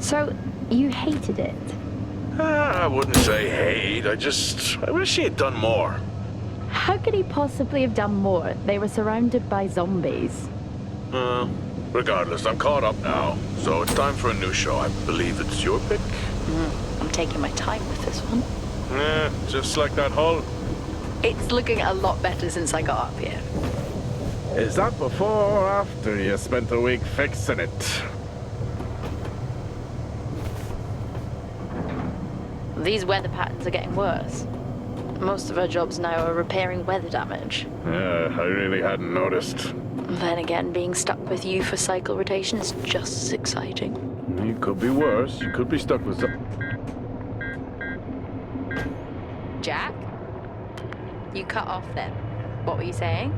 So, you hated it? I wouldn't say hate, I wish he had done more. How could he possibly have done more? They were surrounded by zombies. Regardless, I'm caught up now, so it's time for a new show. I believe it's your pick? I'm taking my time with this one. Just like that hull. It's looking a lot better since I got up here. Is that before or after you spent a week fixing it? These weather patterns are getting worse. Most of our jobs now are repairing weather damage. Yeah, I really hadn't noticed. Then again, being stuck with you for cycle rotation is just as exciting. You could be worse. You could be stuck with some... Jack? You cut off then. What were you saying?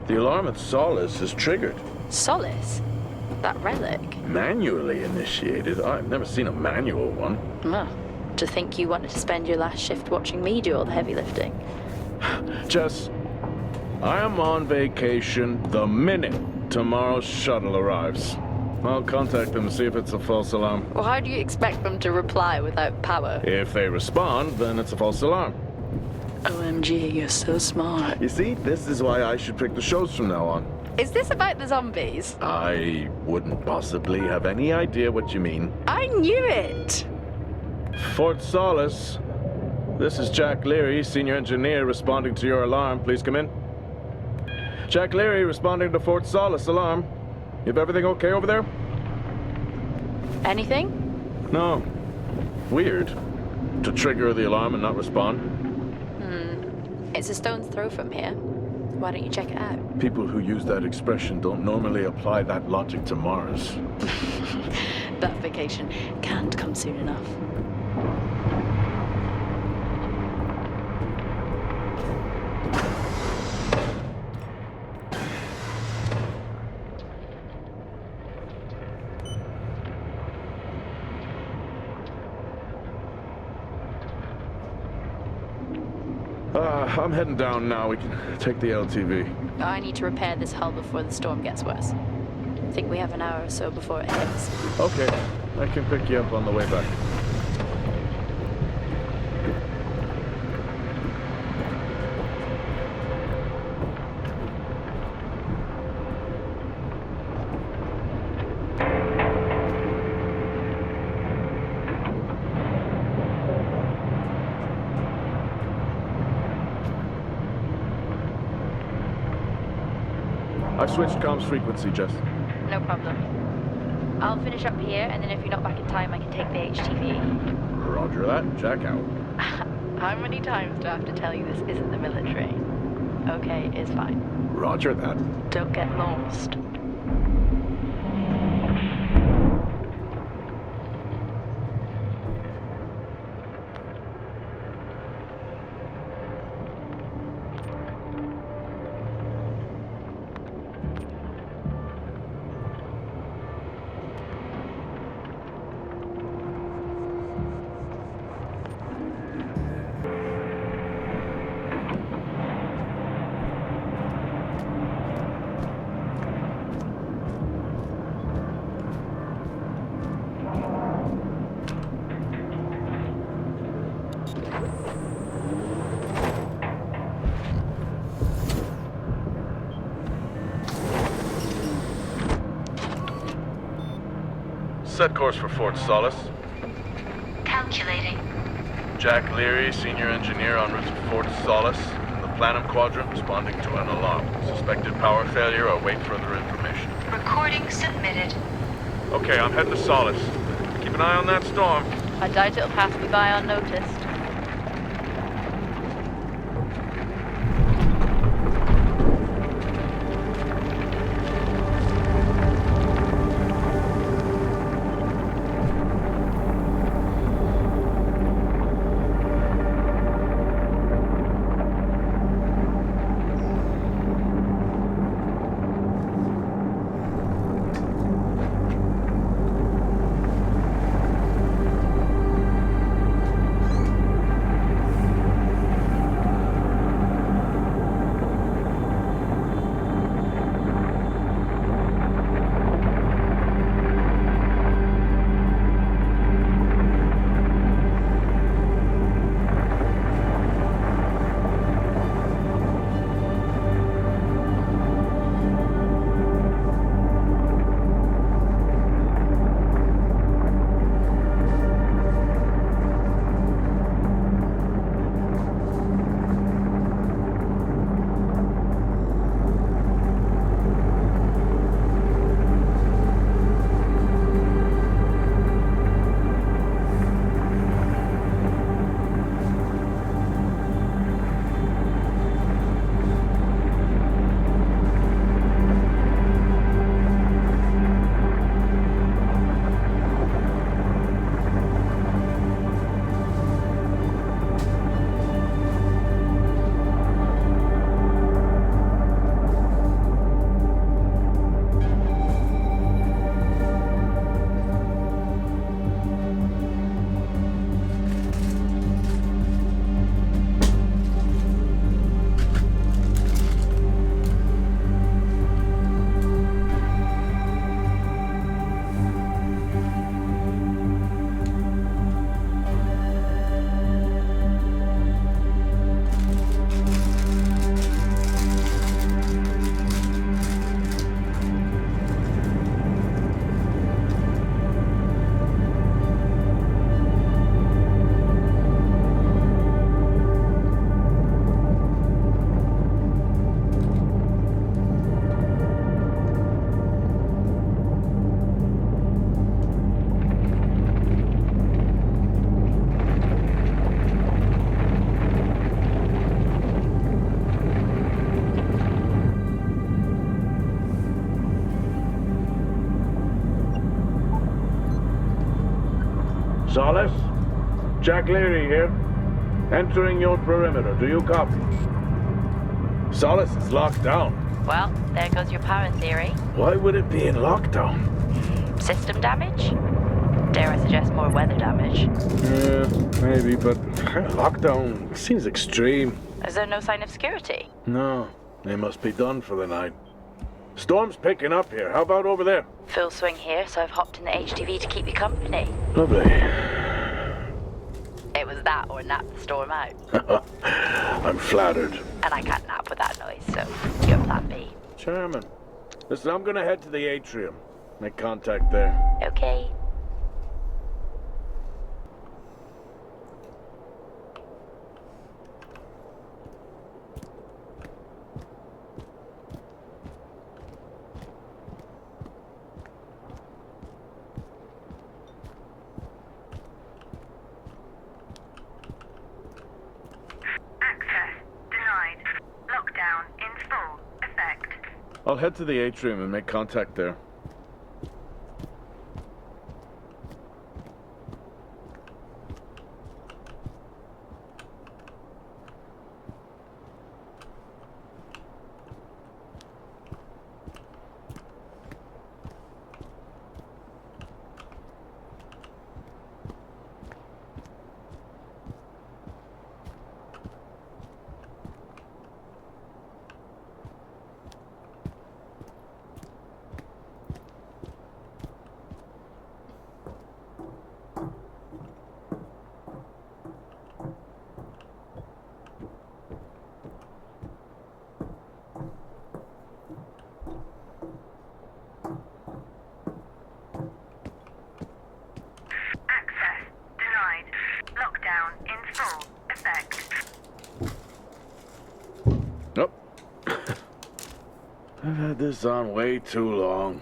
The alarm at Solis is triggered. Solis? That relic? Manually initiated? I've never seen a manual one. To think you wanted to spend your last shift watching me do all the heavy lifting. Jess, I am on vacation the minute tomorrow's shuttle arrives. I'll contact them and see if it's a false alarm. Well, how do you expect them to reply without power? If they respond, then it's a false alarm. OMG, you're so smart. You see, this is why I should pick the shows from now on. Is this about the zombies? I wouldn't possibly have any idea what you mean. I knew it! Fort Solis. This is Jack Leary, senior engineer, responding to your alarm. Please come in. Jack Leary, responding to Fort Solis alarm. You have everything okay over there? Anything? No. Weird. To trigger the alarm and not respond. It's a stone's throw from here. Why don't you check it out? People who use that expression don't normally apply that logic to Mars. That vacation can't come soon enough. I'm heading down now. We can take the LTV. I need to repair this hull before the storm gets worse. I think we have an hour or so before it hits. Okay. I can pick you up on the way back. I've switched comms frequency, Jess. No problem. I'll finish up here, and then if you're not back in time, I can take the HTV. Roger that. Jack out. How many times do I have to tell you this isn't the military? Okay, it's fine. Roger that. Don't get lost. Set course for Fort Solis. Calculating. Jack Leary, senior engineer en route to Fort Solis. In the Planum Quadrant, responding to an alarm. Suspected power failure. Await further information. Recording submitted. Okay, I'm heading to Solis. Keep an eye on that storm. I doubt it'll pass me by unnoticed. Solis? Jack Leary here. Entering your perimeter. Do you copy? Solis is locked down. Well, there goes your power theory. Why would it be in lockdown? System damage? Dare I suggest more weather damage? Maybe, but lockdown seems extreme. Is there no sign of security? No, they must be done for the night. Storm's picking up here. How about over there? Full swing here, so I've hopped in the HTV to keep you company. Lovely. It was that or nap the storm out. I'm flattered. And I can't nap with that noise, so your plan B. Chairman. Listen, I'm gonna head to the atrium. Make contact there. Okay. I'll head to the atrium and make contact there. Nope. I've had this on way too long.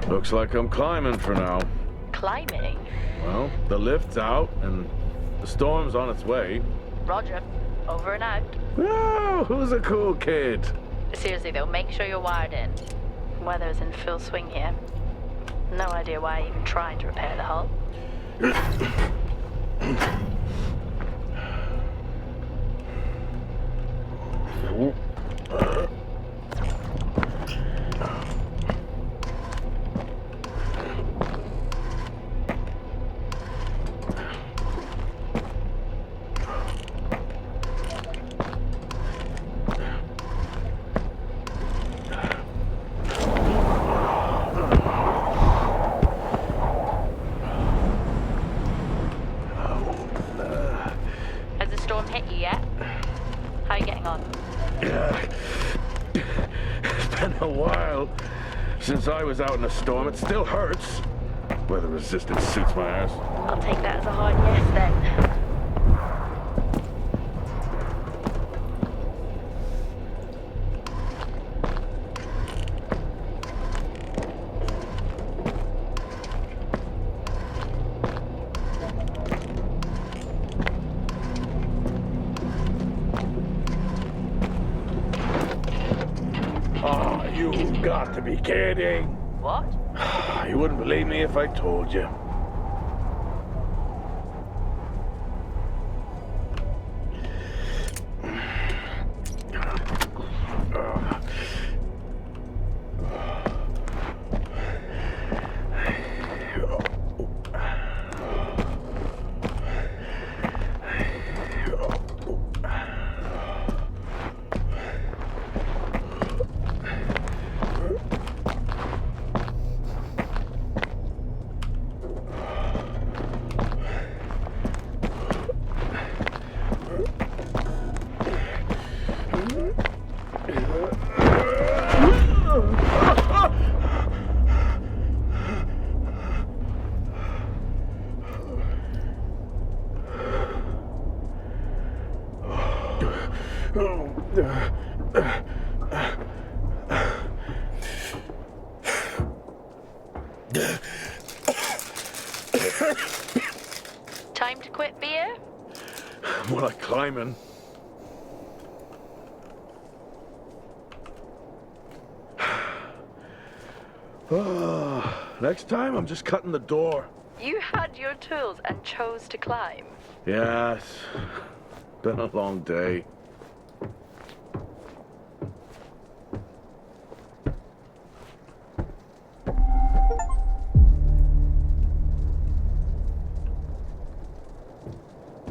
Looks like I'm climbing for now. Climbing? Well, the lift's out and the storm's on its way. Roger. Over and out. Oh, who's a cool kid? Seriously though, make sure you're wired in. Weather's in full swing here. No idea why I even tried to repair the hull. Has the storm hit you yet? How are you getting on? It's been a while since I was out in a storm. It still hurts. Weather resistance suits my ass. I'll take that as a hard yes then. You've got to be kidding. What? You wouldn't believe me if I told you. Time to quit beer? More like climbing. Next time, I'm just cutting the door. You had your tools and chose to climb. Yes. Been a long day.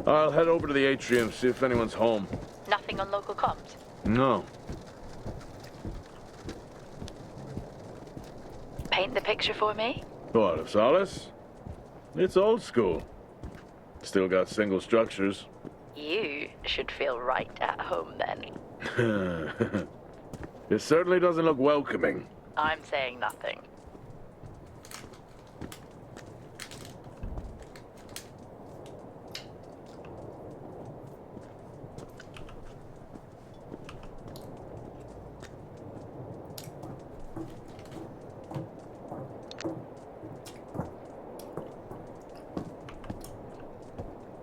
I'll head over to the atrium, see if anyone's home. Nothing on local comms? No. Paint the picture for me? What, of Solis? It's old school. Still got single structures. You should feel right at home then. It certainly doesn't look welcoming. I'm saying nothing.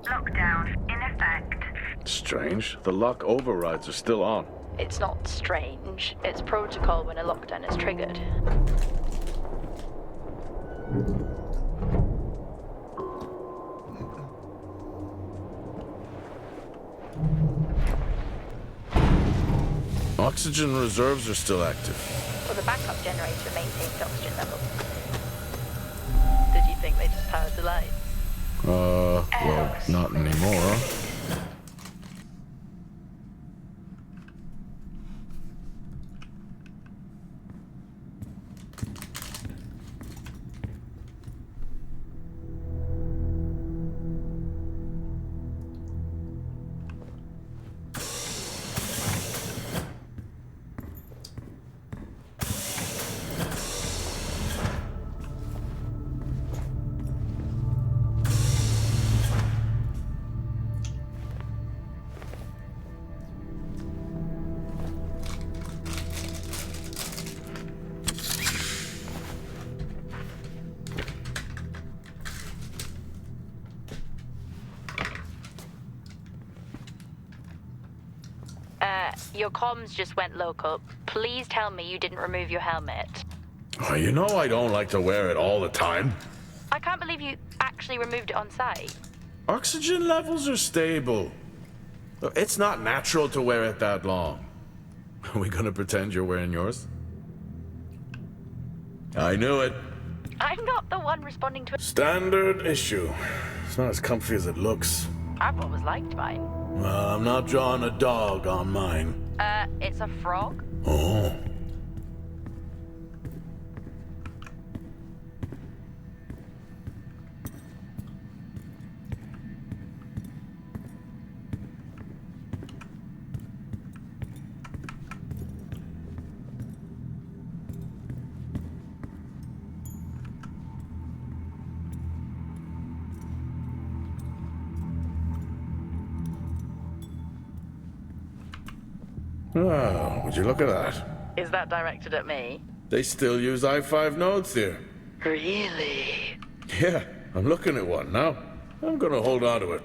Lockdown in effect. Strange. The lock overrides are still on. It's not strange. It's protocol when a lockdown is triggered. Oxygen reserves are still active. Well, the backup generator maintains oxygen levels. Did you think they just powered the lights? Well, not anymore. Your comms just went local. Please tell me you didn't remove your helmet. Oh, you know I don't like to wear it all the time. I can't believe you actually removed it on site. Oxygen levels are stable. It's not natural to wear it that long. Are we gonna pretend you're wearing yours? I knew it. I'm not the one responding to it. Standard issue. It's not as comfy as it looks. I've always liked mine. Well, I'm not drawing a dog on mine. It's a frog? Oh. Oh, would you look at that? Is that directed at me? They still use i5 nodes here. Really? Yeah, I'm looking at one now. I'm gonna hold on to it.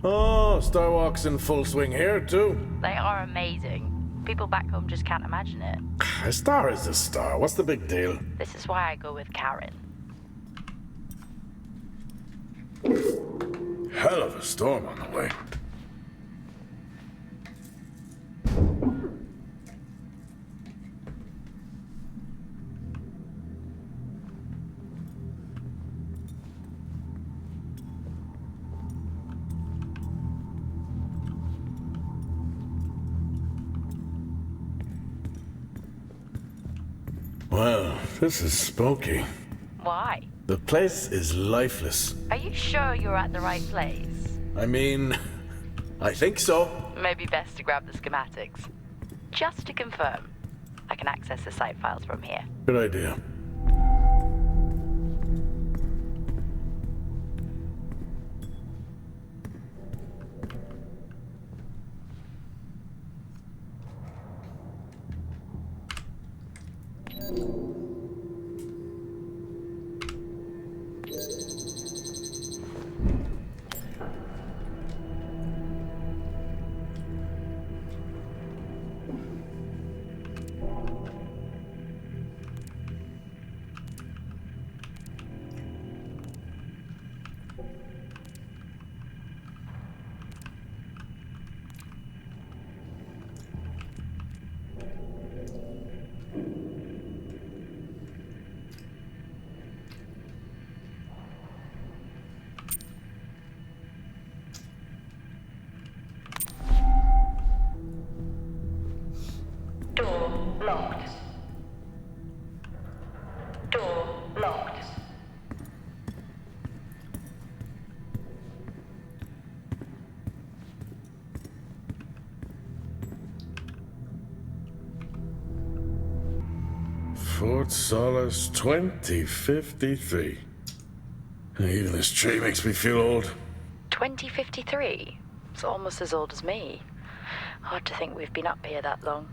Oh, Starwalk's in full swing here, too. They are amazing. People back home just can't imagine it. A star is a star. What's the big deal? This is why I go with Karen. Hell of a storm on the way. Well, this is spooky. Why? The place is lifeless. Are you sure you're at the right place? I mean, I think so. Maybe best to grab the schematics. Just to confirm, I can access the site files from here. Good idea. Door locked. Door locked. Fort Solis 2053. Even this tree makes me feel old. 2053? It's almost as old as me. Hard to think we've been up here that long.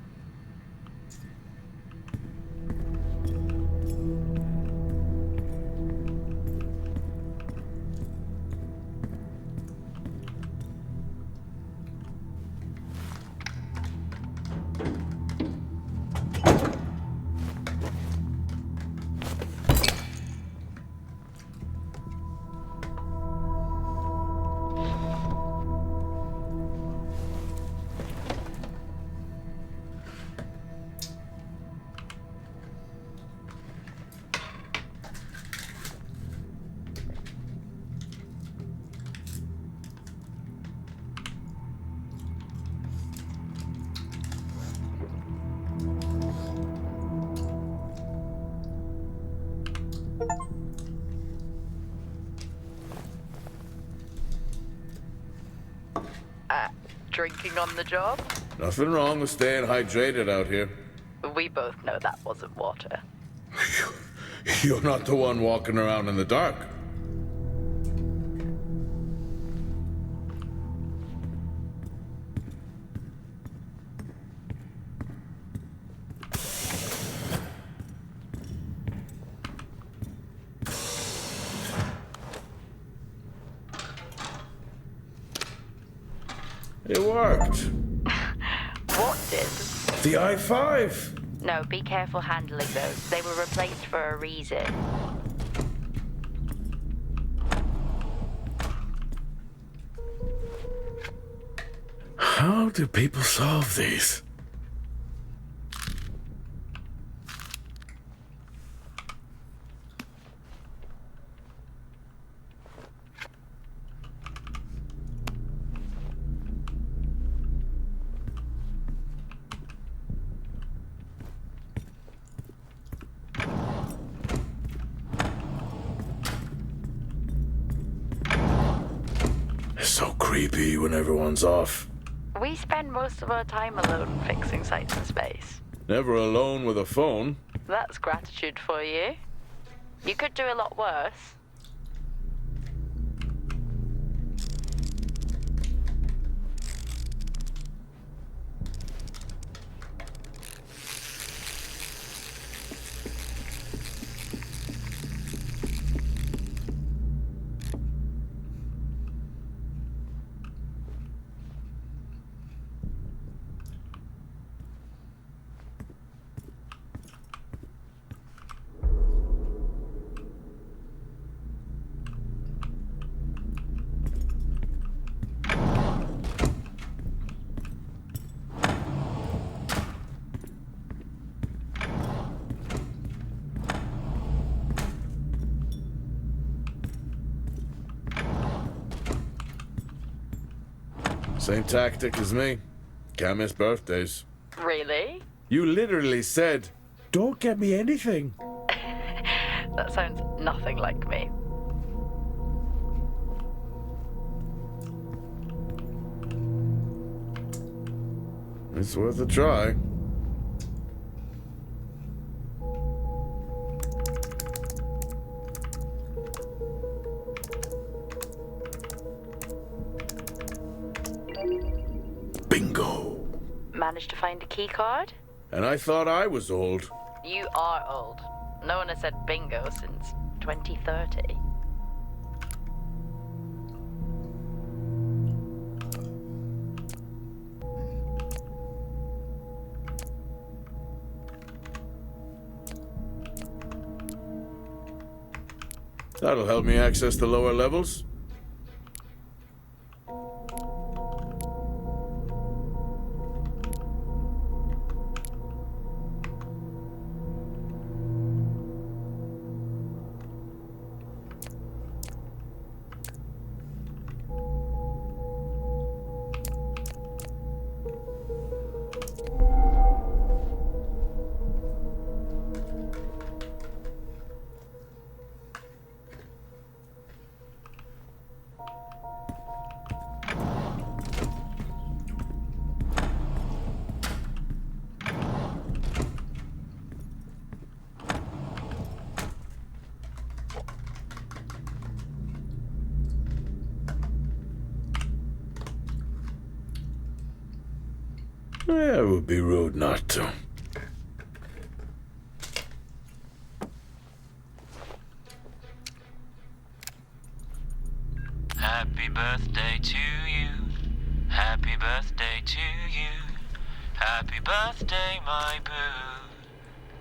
Drinking on the job? Nothing wrong with staying hydrated out here. We both know that wasn't water. You're not the one walking around in the dark. It worked. What did? The I-5. No, be careful handling those. They were replaced for a reason. How do people solve these? It's so creepy when everyone's off. We spend most of our time alone fixing sites in space. Never alone with a phone. That's gratitude for you. You could do a lot worse. Same tactic as me. Can't miss birthdays. Really? You literally said, "Don't get me anything." That sounds Nothing like me. It's worth a try. Bingo. Managed to find a key card? And I thought I was old. You are old. No one has said bingo since 2030. That'll help me access the lower levels. Yeah, it would be rude not to. Happy birthday to you. Happy birthday to you. Happy birthday, my boo.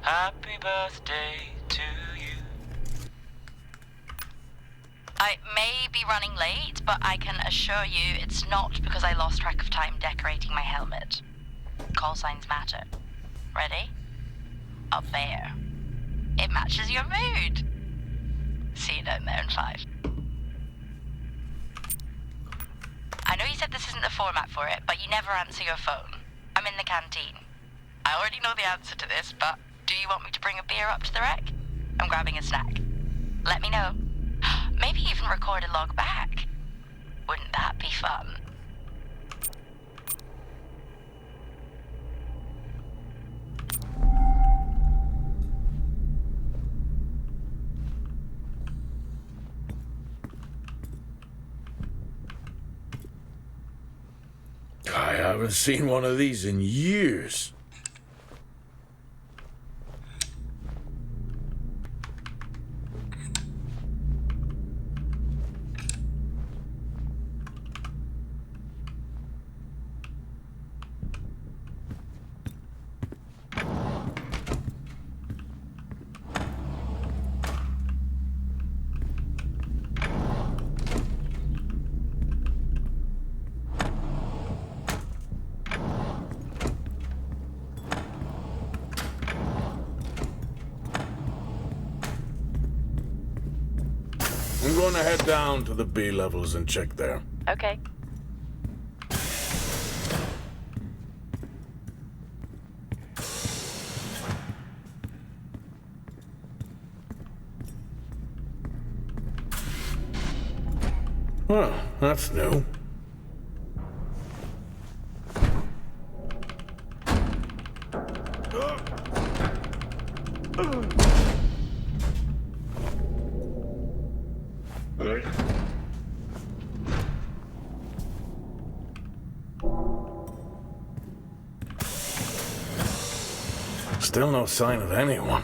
Happy birthday to you. I may be running late, but I can assure you it's not because I lost track of time decorating my helmet. Call signs matter. Ready? Up there. It matches your mood. See you down there in 5. I know you said this isn't the format for it, but you never answer your phone. I'm in the canteen. I already know the answer to this, but do you want me to bring a beer up to the wreck? I'm grabbing a snack. Let me know. Maybe even record a log back. Wouldn't that be fun? I haven't seen one of these in years. I'm going to head down to the B levels and check there. Okay. Well, that's new. Still no sign of anyone.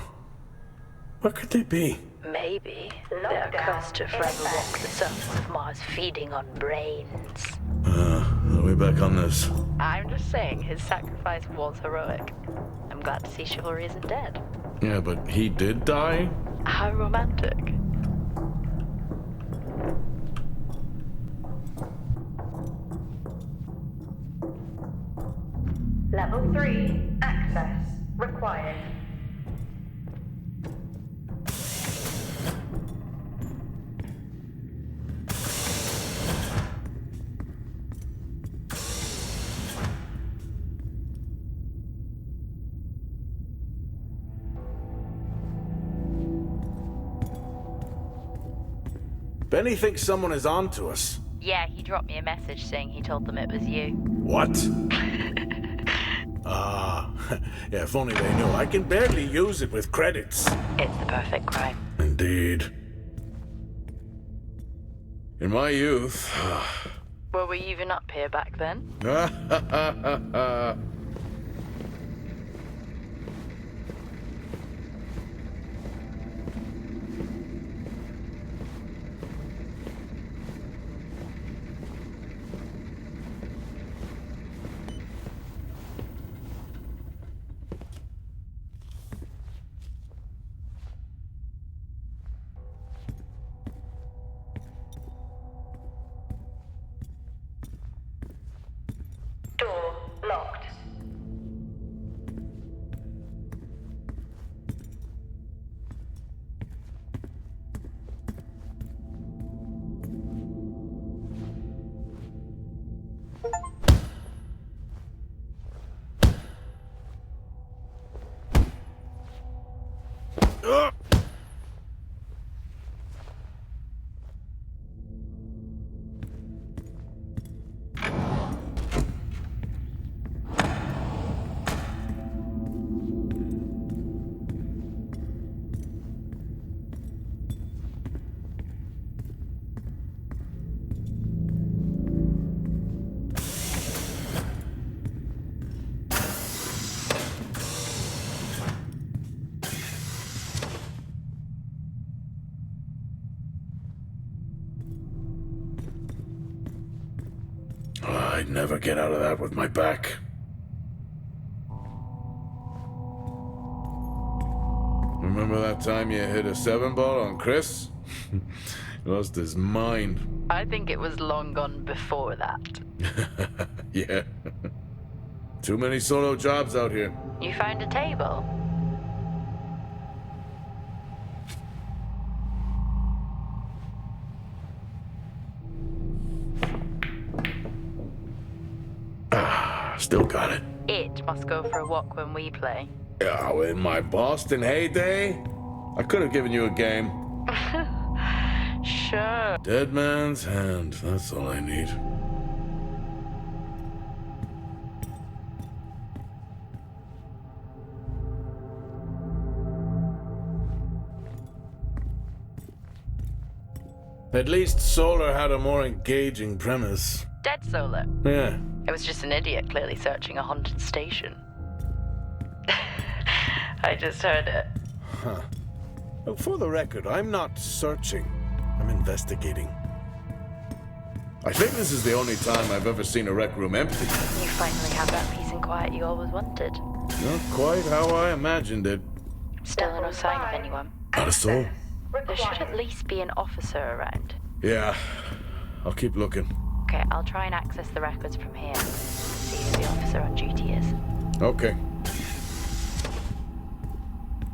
What could they be? Maybe they're cursed to forever walk the surface of Mars feeding on brains. Are we back on this? I'm just saying his sacrifice was heroic. I'm glad to see chivalry isn't dead. Yeah, but he did die? How romantic. Level 3. Access required. Benny thinks someone is on to us. Yeah, he dropped me a message saying he told them it was you. What? Ah, yeah, if only they knew. I can barely use it with credits. It's the perfect crime. Indeed. In my youth... Were we even up here back then? Door locked. I'd never get out of that with my back. Remember that time you hit a 7-ball on Chris? He lost his mind. I think it was long gone before that. Yeah. Too many solo jobs out here. You found a table? Still got it. It must go for a walk when we play. Oh, in my Boston heyday, I could have given you a game. Sure. Dead man's hand, that's all I need. At least Solar had a more engaging premise. Dead Solar. Yeah. It was just an idiot clearly searching a haunted station. I just heard it. Huh. Well, for the record, I'm not searching. I'm investigating. I think this is the only time I've ever seen a rec room empty. You finally have that peace and quiet you always wanted. Not quite how I imagined it. Still no sign of anyone. Not a soul. There should at least be an officer around. Yeah, I'll keep looking. Okay, I'll try and access the records from here. See who the officer on duty is. Okay.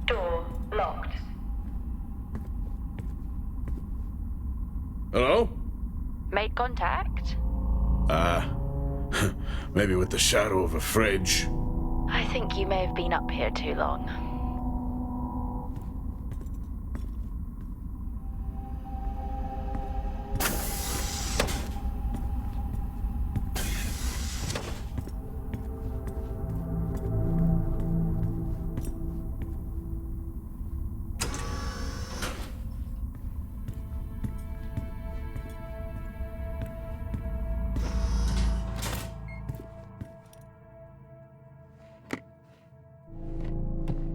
Door locked. Hello? Made contact? Maybe with the shadow of a fridge. I think you may have been up here too long.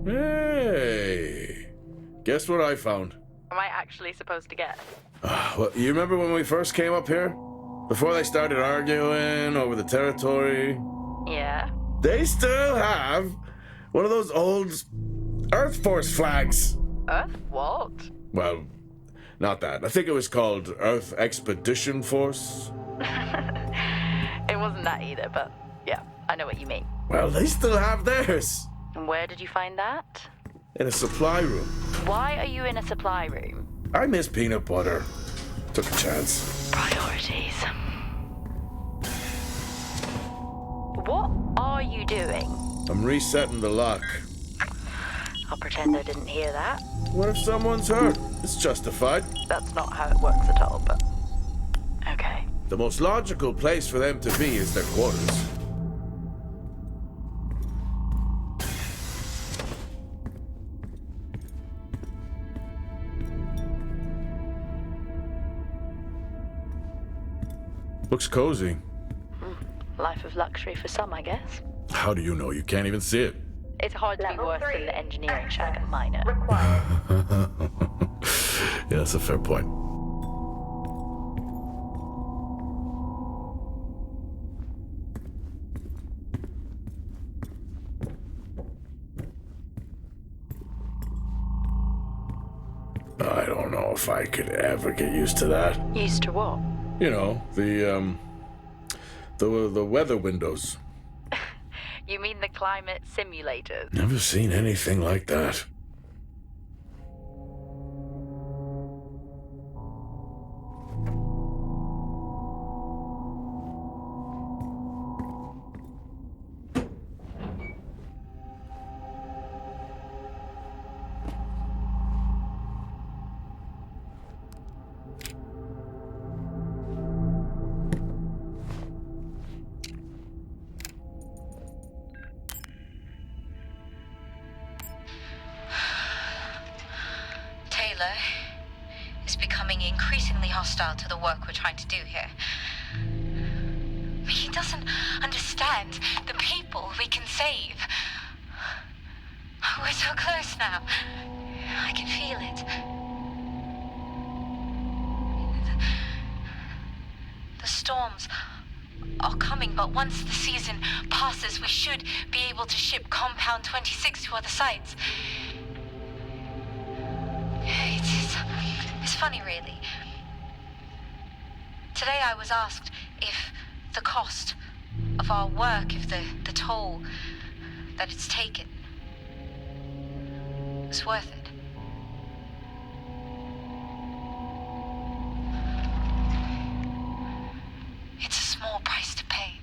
Hey! Guess what I found? Am I actually supposed to get? Well, you remember when we first came up here? Before they started arguing over the territory? Yeah? They still have one of those old Earth Force flags. Earth what? Well, not that. I think it was called Earth Expedition Force. It wasn't that either, but yeah, I know what you mean. Well, they still have theirs. And where did you find that? In a supply room. Why are you in a supply room? I miss peanut butter. Took a chance. Priorities. What are you doing? I'm resetting the lock. I'll pretend I didn't hear that. What if someone's hurt? It's justified. That's not how it works at all, but... Okay. The most logical place for them to be is their quarters. Looks cozy. Life of luxury for some, I guess. How do you know? You can't even see it. It's hard to be Level worse than 3, the engineering shack access at Minor. required. Yeah, that's a fair point. I don't know if I could ever get used to that. Used to what? You know, the weather windows. You mean the climate simulators? Never seen anything like that. Taylor is becoming increasingly hostile to the work we're trying to do here. He doesn't understand the people we can save. We're so close now. I can feel it. The storms are coming, but once the season passes, we should be able to ship Compound 26 to other sites. It's funny, really. Today I was asked if the cost of our work, if the toll that it's taken is worth it. It's a small price to pay.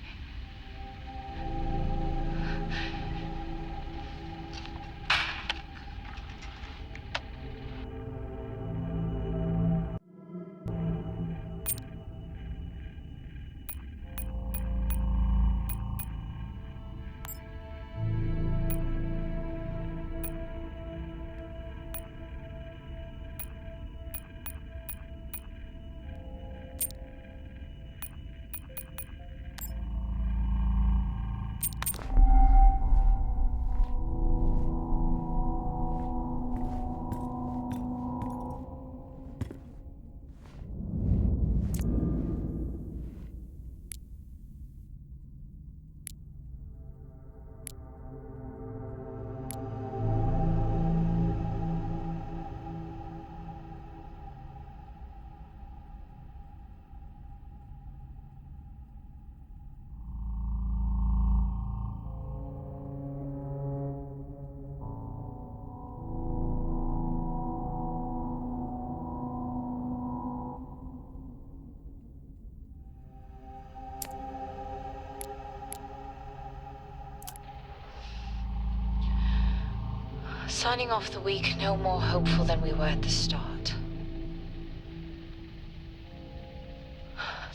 Signing off the week no more hopeful than we were at the start.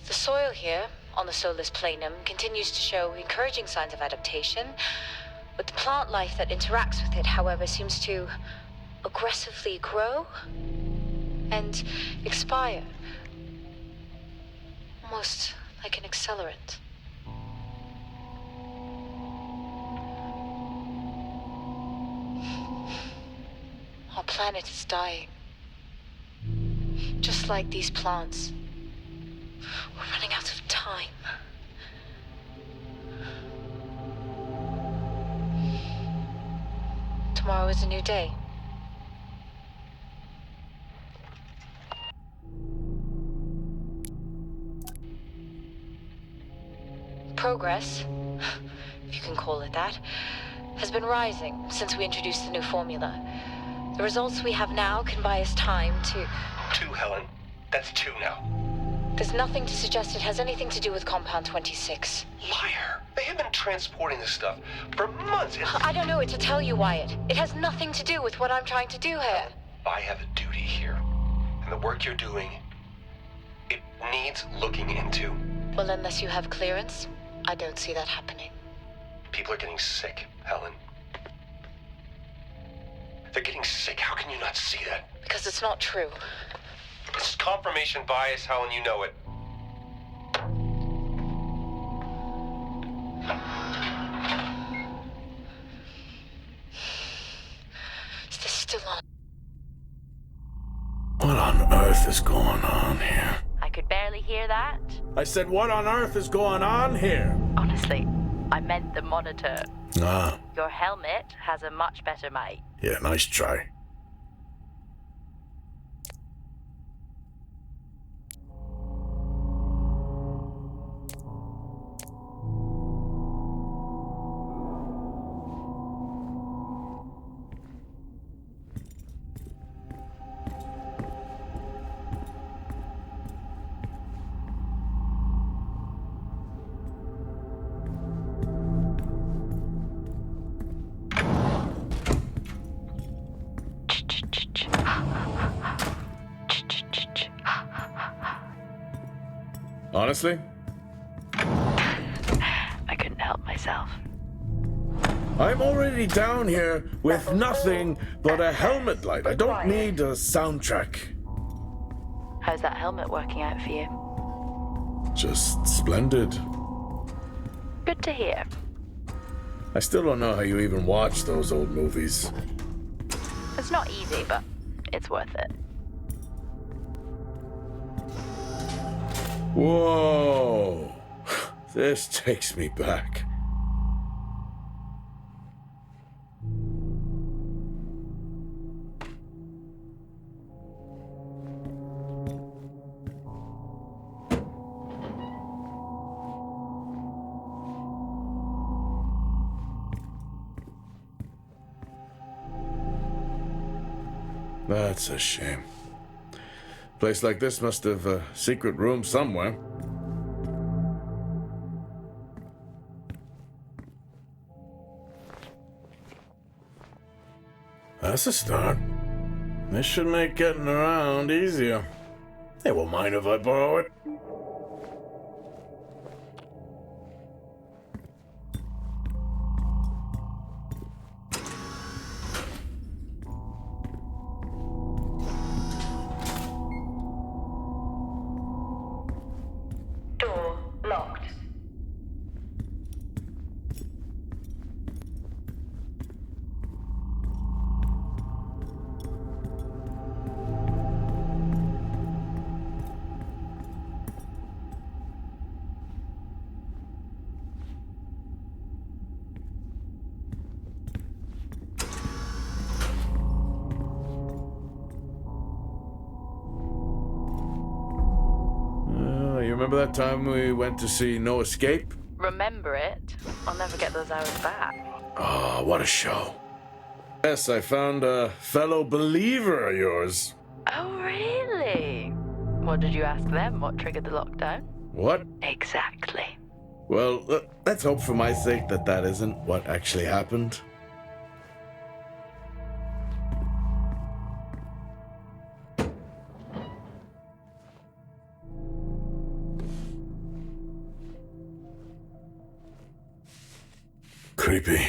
The soil here, on the Solis Planum, continues to show encouraging signs of adaptation, but the plant life that interacts with it, however, seems to aggressively grow and expire. Almost like an accelerant. Our planet is dying. Just like these plants. We're running out of time. Tomorrow is a new day. Progress, if you can call it that, has been rising since we introduced the new formula. The results we have now can buy us time to... 2, Helen. That's 2 now. There's nothing to suggest it has anything to do with Compound 26. Liar! They have been transporting this stuff for months. I don't know what to tell you, Wyatt. It has nothing to do with what I'm trying to do here. I have a duty here. And the work you're doing, it needs looking into. Well, unless you have clearance, I don't see that happening. People are getting sick, Helen. They're getting sick. How can you not see that? Because it's not true. It's confirmation bias, Helen. You know it. Is this still on? What on earth is going on here? I could barely hear that. I said, what on earth is going on here? Honestly, I meant the monitor. Ah, Your helmet has a much better mic. yeah, nice try. Honestly? I couldn't help myself. I'm already down here with nothing but a helmet light. I don't need a soundtrack. How's that helmet working out for you? Just splendid. Good to hear. I still don't know how you even watch those old movies. It's not easy, but it's worth it. Whoa! This takes me back. That's a shame. Place like this must have a secret room somewhere. That's a start. This should make getting around easier. They won't mind if I borrow it. Door locked. You remember that time we went to see No Escape? Remember it? I'll never get those hours back. Oh, what a show. Yes, I found a fellow believer of yours. Oh, really? What did you ask them? What triggered the lockdown? What? Exactly. Well, let's hope for my sake that that isn't what actually happened. Creepy.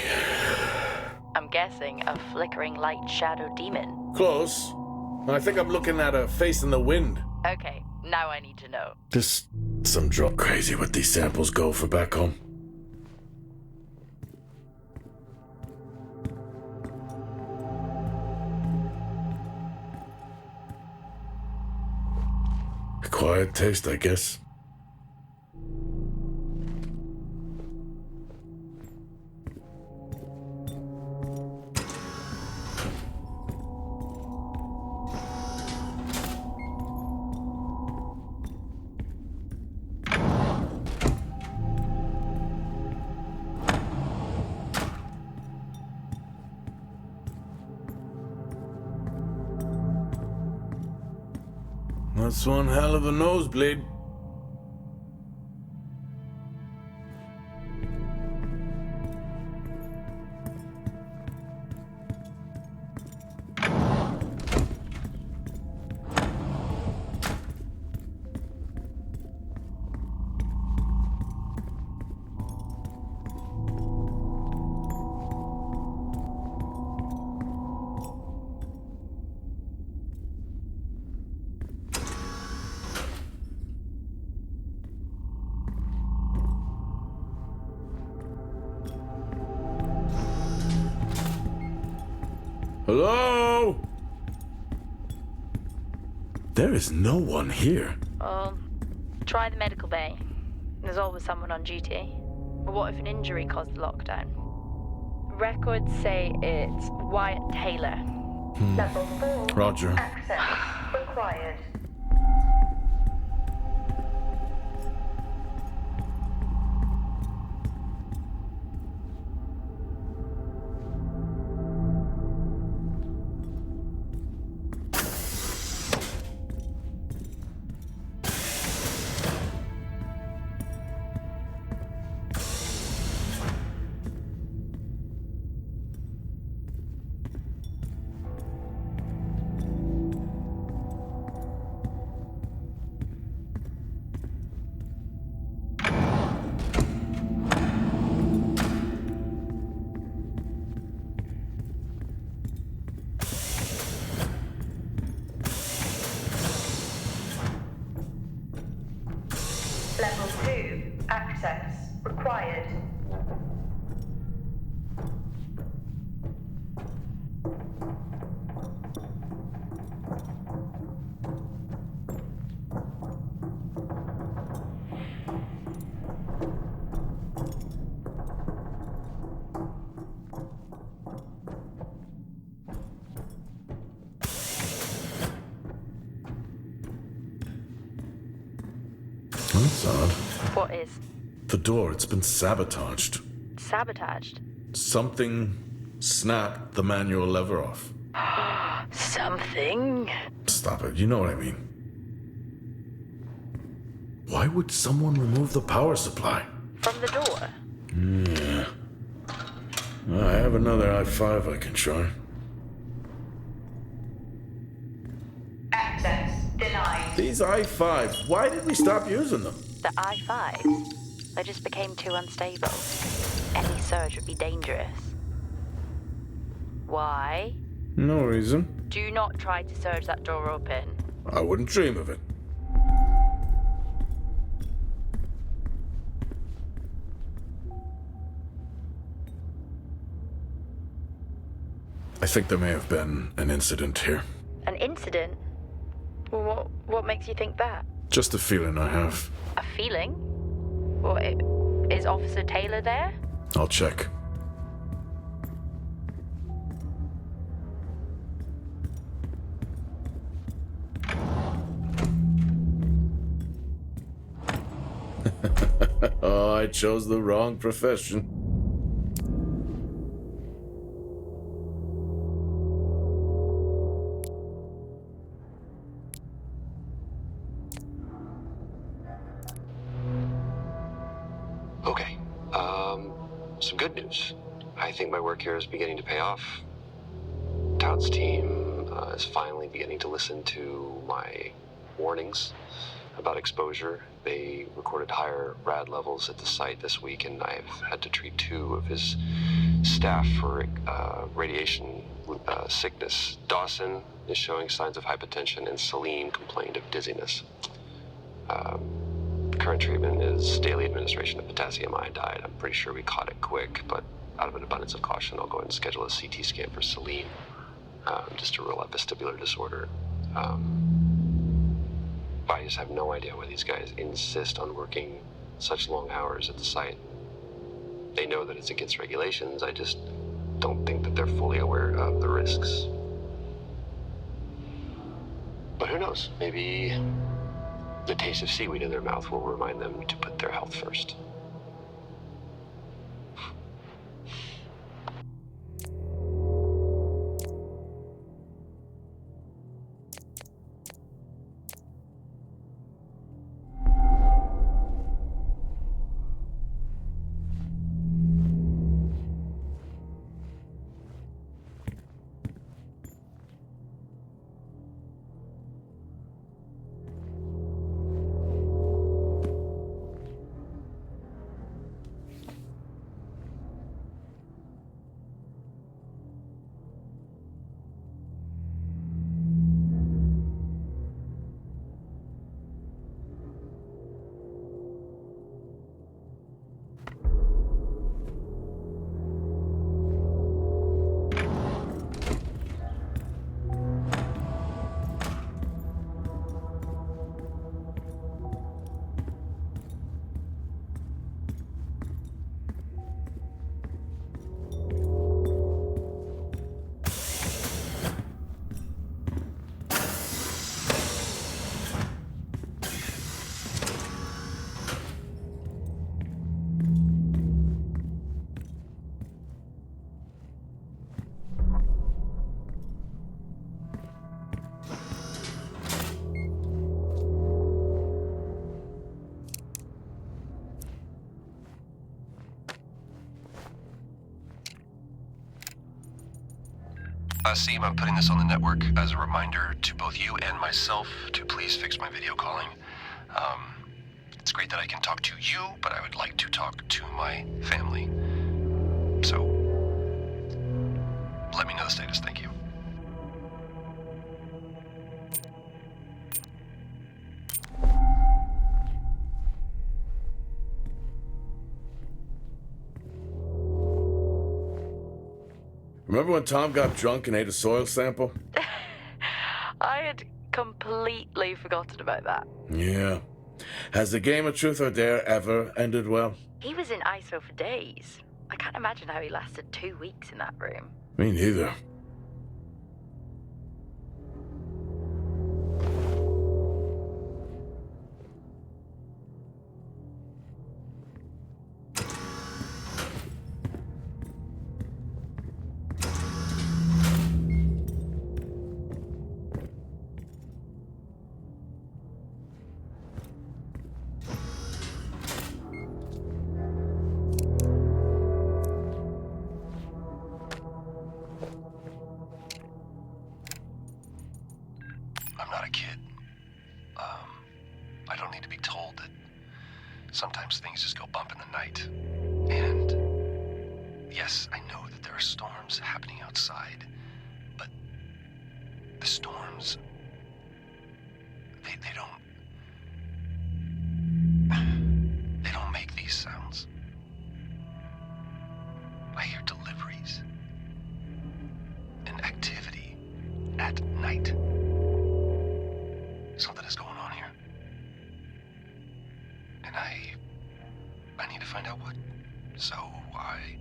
I'm guessing a flickering light shadow demon. Close. I think I'm looking at a face in the wind. Okay, now I need to know. Just some drunk crazy what these samples go for back home. Quiet taste, I guess. That's one hell of a nosebleed. Hello? There is no one here. Try the medical bay. There's always someone on duty. But what if an injury caused the lockdown? Records say it's Wyatt Taylor. Level 4. Roger. Access required. Level 2. Access required. That's odd. What is? The door, it's been sabotaged. Sabotaged? Something snapped the manual lever off. Something? Stop it, you know what I mean. Why would someone remove the power supply? From the door? Yeah. I have another i5 I can try. Access denied. These i5s, why did we stop using them? The I-5s? They just became too unstable. Any surge would be dangerous. Why? No reason. Do not try to surge that door open. I wouldn't dream of it. I think there may have been an incident here. An incident? Well, what makes you think that? Just a feeling I have. A feeling? What, is Officer Taylor there? I'll check. Oh, I chose the wrong profession. Okay. Some good news. I think my work here is beginning to pay off. Todd's team is finally beginning to listen to my warnings about exposure. They recorded higher rad levels at the site this week, and I've had to treat 2 of his staff for radiation sickness. Dawson is showing signs of hypotension, and Celine complained of dizziness. Current treatment is daily administration of potassium iodide. I'm pretty sure we caught it quick, but out of an abundance of caution, I'll go ahead and schedule a CT scan for Celine, just to rule out vestibular disorder. I just have no idea why these guys insist on working such long hours at the site. They know that it's against regulations. I just don't think that they're fully aware of the risks. But who knows? Maybe the taste of seaweed in their mouth will remind them to put their health first. Seem, I'm putting this on the network as a reminder to both you and myself to please fix my video calling. It's great that I can talk to you, but I would like to talk to my family. So, let me know the status. Thank you. Remember when Tom got drunk and ate a soil sample? I had completely forgotten about that. Yeah. Has the game of truth or dare ever ended well? He was in ISO for days. I can't imagine how he lasted 2 weeks in that room. Me neither. I'm not a kid. I don't need to be told that sometimes things just go bump in the night. And yes, I know that there are storms happening outside, but the storms, they don't make these sounds. I hear deliveries and activity at night. Something is going on here. And I need to find out what. So I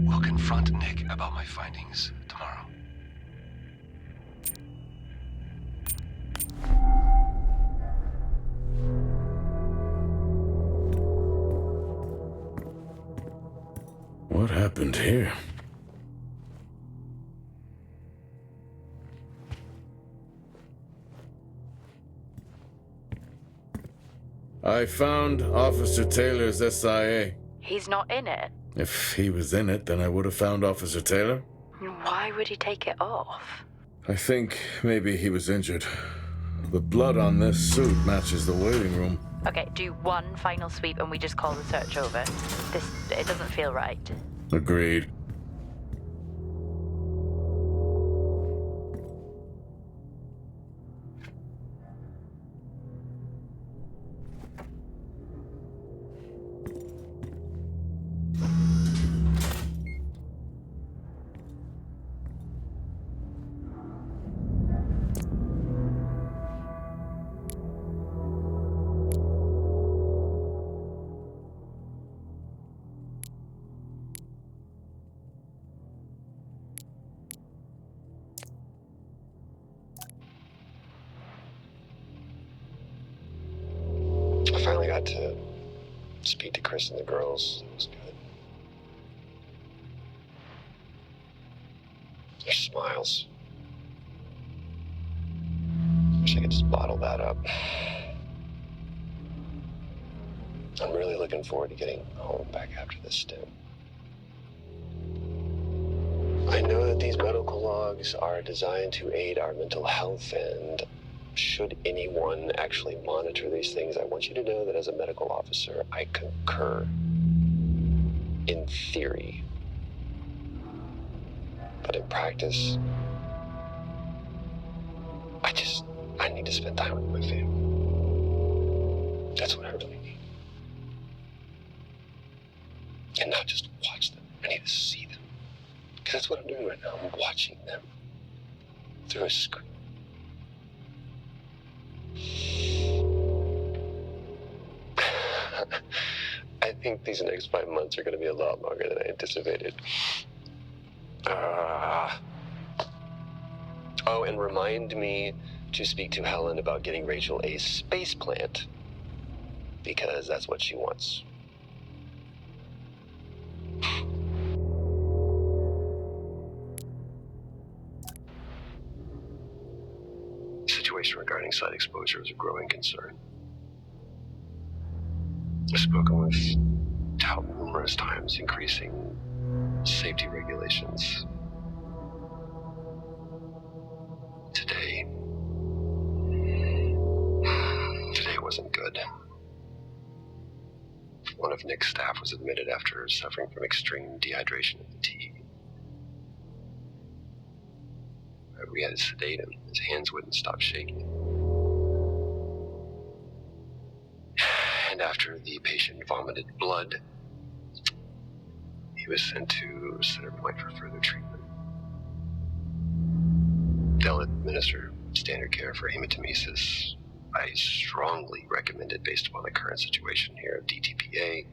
will confront Nick about my findings tomorrow. What happened here? I found Officer Taylor's SIA. He's not in it. If he was in it, then I would have found Officer Taylor. Why would he take it off? I think maybe he was injured. The blood on this suit matches the waiting room. Okay, do one final sweep and we just call the search over. It doesn't feel right. Agreed. I finally got to speak to Chris and the girls. It was good. Their smiles. Wish I could just bottle that up. I'm really looking forward to getting home back after this stint. I know that these medical logs are designed to aid our mental health, and should anyone actually monitor these things, I want you to know that as a medical officer, I concur. In theory. But in practice, I need to spend time with my family. That's what I really need. And not just watch them. I need to see them. Because that's what I'm doing right now. I'm watching them through a screen. I think these next 5 months are going to be a lot longer than I anticipated. Oh, and remind me to speak to Helen about getting Rachel a space plant, because that's what she wants. The situation regarding site exposure is a growing concern. I've spoken with Tout numerous times, increasing safety regulations. wasn't good. One of Nick's staff was admitted after suffering from extreme dehydration and fatigue. We had to sedate him. His hands wouldn't stop shaking. And after the patient vomited blood, he was sent to Center Point for further treatment. They'll administer standard care for hematemesis. I strongly recommend it based upon the current situation here of DTPA,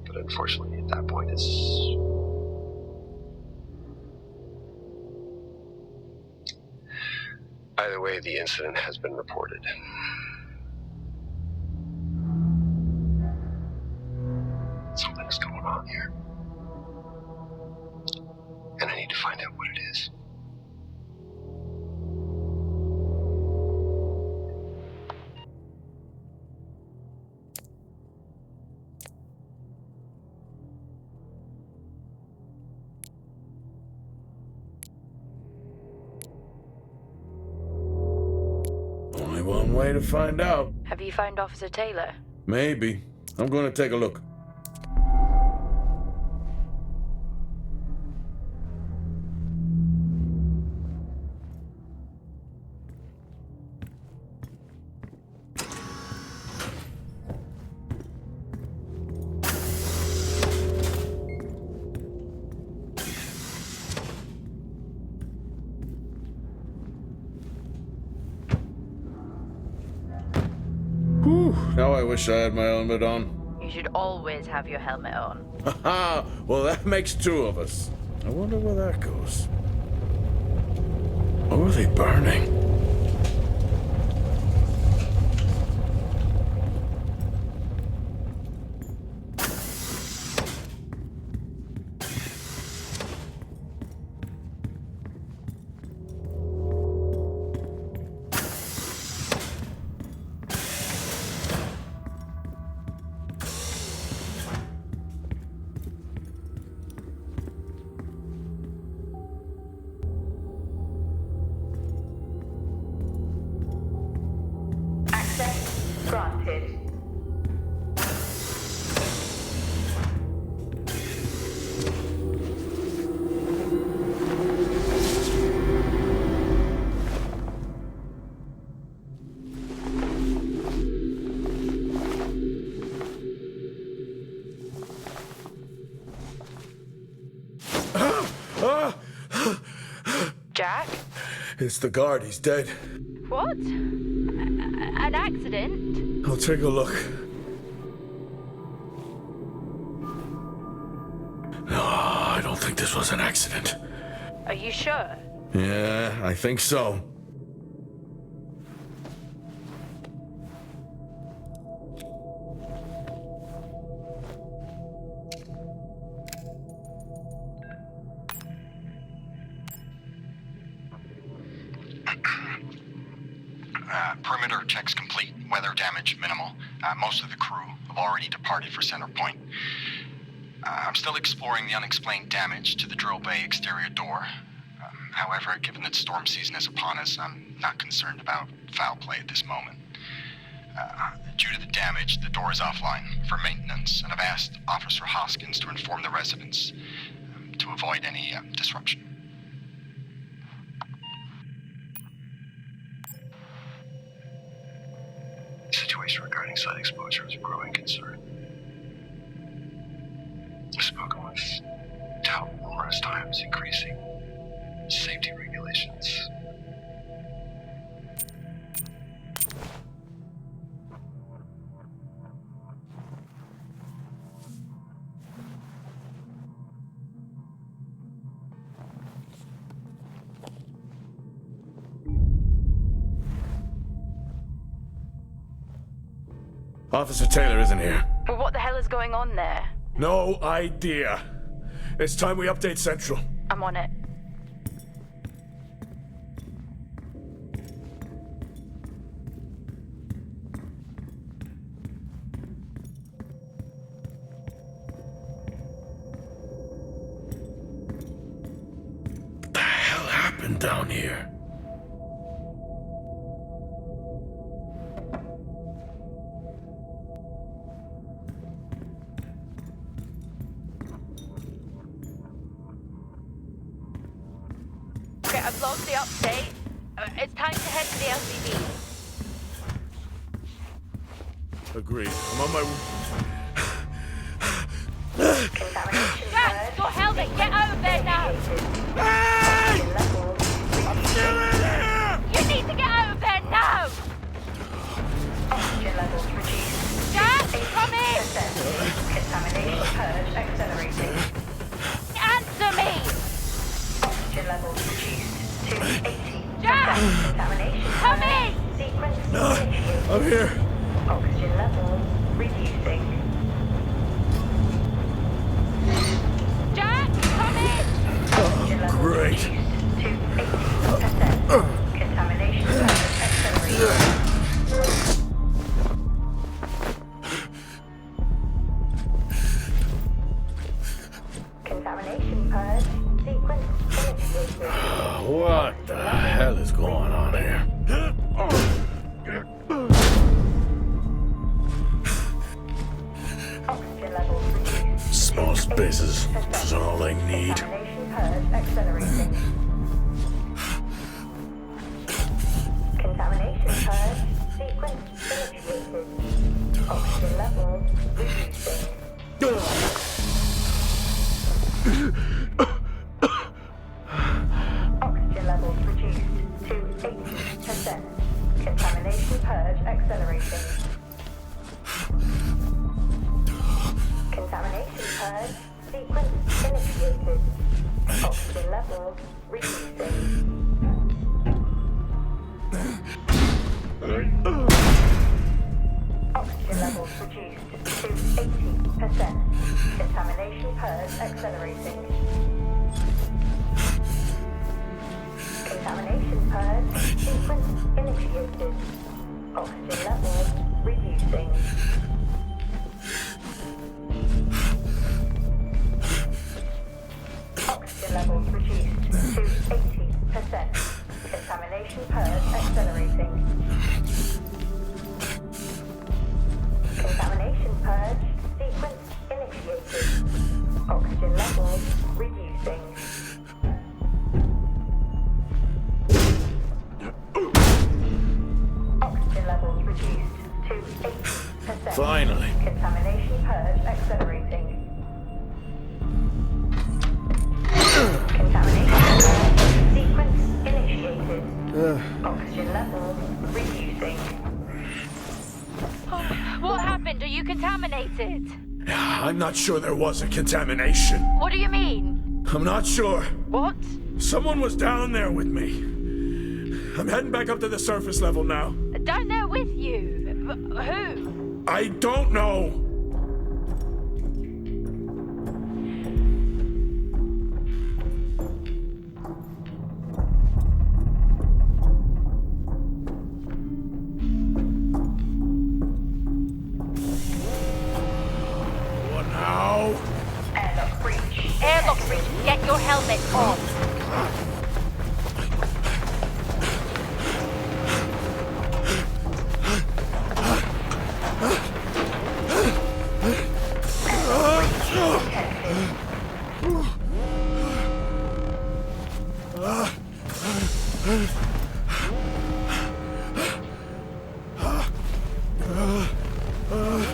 but unfortunately at that point it's... Either way, the incident has been reported. Something is going on here. And I need to find out what it is. Only one way to find out. Have you found Officer Taylor? Maybe. I'm going to take a look. Whew, now I wish I had my helmet on. You should always have your helmet on. Haha, well that makes two of us. I wonder where that goes. What were they burning? Access granted. Jack? It's the guard, he's dead. What? An accident? I'll take a look. No, I don't think this was an accident. Are you sure? Yeah, I think so. Perimeter checks complete. Weather damage minimal. Most of the crew have already departed for Center Point. I'm still exploring the unexplained damage to the drill bay exterior door. However, given that storm season is upon us, I'm not concerned about foul play at this moment. Due to the damage, the door is offline for maintenance, and I've asked Officer Hoskins to inform the residents to avoid any disruption. The situation regarding site exposure is a growing concern. I've spoken with Tout numerous times, increasing safety regulations. Officer Taylor isn't here. Well, what the hell is going on there? No idea. It's time we update Central. I'm on it. What the hell happened down here? Right, I've logged the update. It's time to head to the LCD. Agreed. I'm on my... Jack, your helmet, get over there now! Hey! I'm still in here! You need to get over there now! Oxygen levels reduced. Jack, come in! Contamination purge accelerating. Answer me! Oxygen levels reduced to 80. Jack! Contamination Come purge. in! Sequence No, initiated. I'm here. Oxygen levels reducing. Jack, come in! Oxygen levels Great. reduced to 80%. Contamination purge accelerating. Contamination purge. Sequence initiated. What the hell is going on here? Oxygen levels reduced. Small spaces. Is all I need. Contamination purge accelerating. Contamination purge. Sequence initiated. Oxygen levels reducing. Oxygen levels reduced to 80%. Contamination purge accelerating. Contamination purge. Sequence initiated. Oxygen levels reducing. Oxygen levels reduced to 80%. Contamination purge accelerating. Contamination purge. Sequence initiated. Oxygen levels reducing. Oxygen levels reduced to 80%. Contamination purge accelerating. Contamination purge. Sequence initiated. Oxygen levels reducing. Oxygen levels reduced to 80%. Finally. Contamination purge accelerating. Contamination purge. Sequence initiated. Oxygen levels reducing. What happened? Are you contaminated? I'm not sure there was a contamination. What do you mean? I'm not sure. What? Someone was down there with me. I'm heading back up to the surface level now. Down there with you? Who? I don't know. What now? Airlock breach. Airlock breach. Get your helmet on.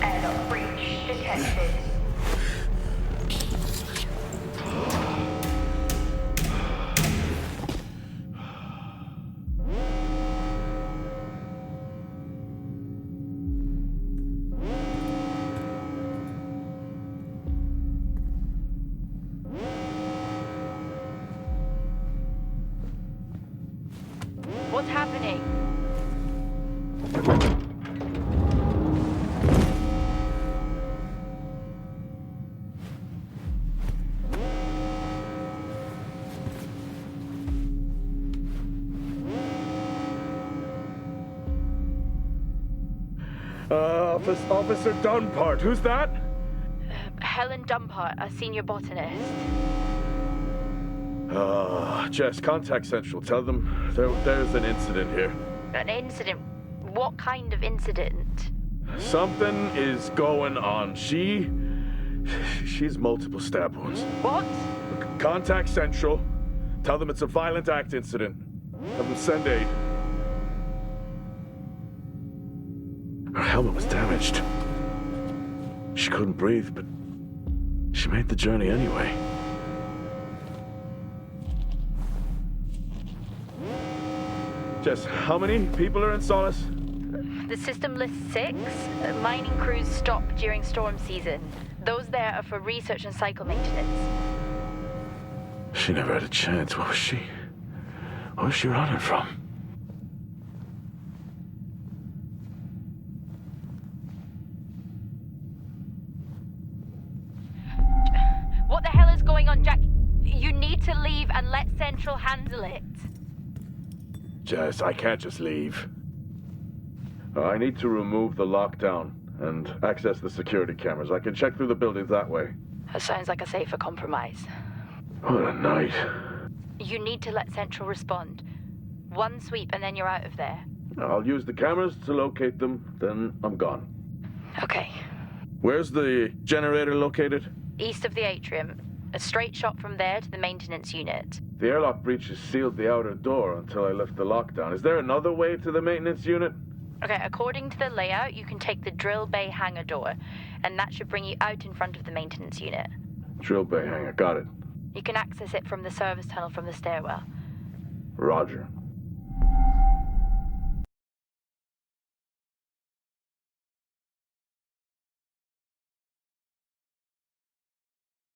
Airlock breach detected. What's happening? Officer Dunpart, who's that? Helen Dumpart, a senior botanist. Jess, contact Central. Tell them there's an incident here. An incident? What kind of incident? Something is going on. She's multiple stab wounds. What? Contact Central. Tell them it's a violent act incident. Have them send aid. Her helmet was damaged. She couldn't breathe, but she made the journey anyway. Jess, how many people are in Solis? The system lists 6. Mining crews stop during storm season. Those there are for research and cycle maintenance. She never had a chance. What was she running from? What the hell is going on, Jack? You need to leave and let Central handle it. Jess, I can't just leave. I need to remove the lockdown and access the security cameras. I can check through the buildings that way. That sounds like a safer compromise. What a night. You need to let Central respond. One sweep and then you're out of there. I'll use the cameras to locate them, then I'm gone. Okay. Where's the generator located? East of the atrium. A straight shot from there to the maintenance unit. The airlock breaches sealed the outer door until I lift the lockdown. Is there another way to the maintenance unit? Okay, according to the layout, you can take the drill bay hangar door, and that should bring you out in front of the maintenance unit. Drill bay hangar, got it. You can access it from the service tunnel from the stairwell. Roger.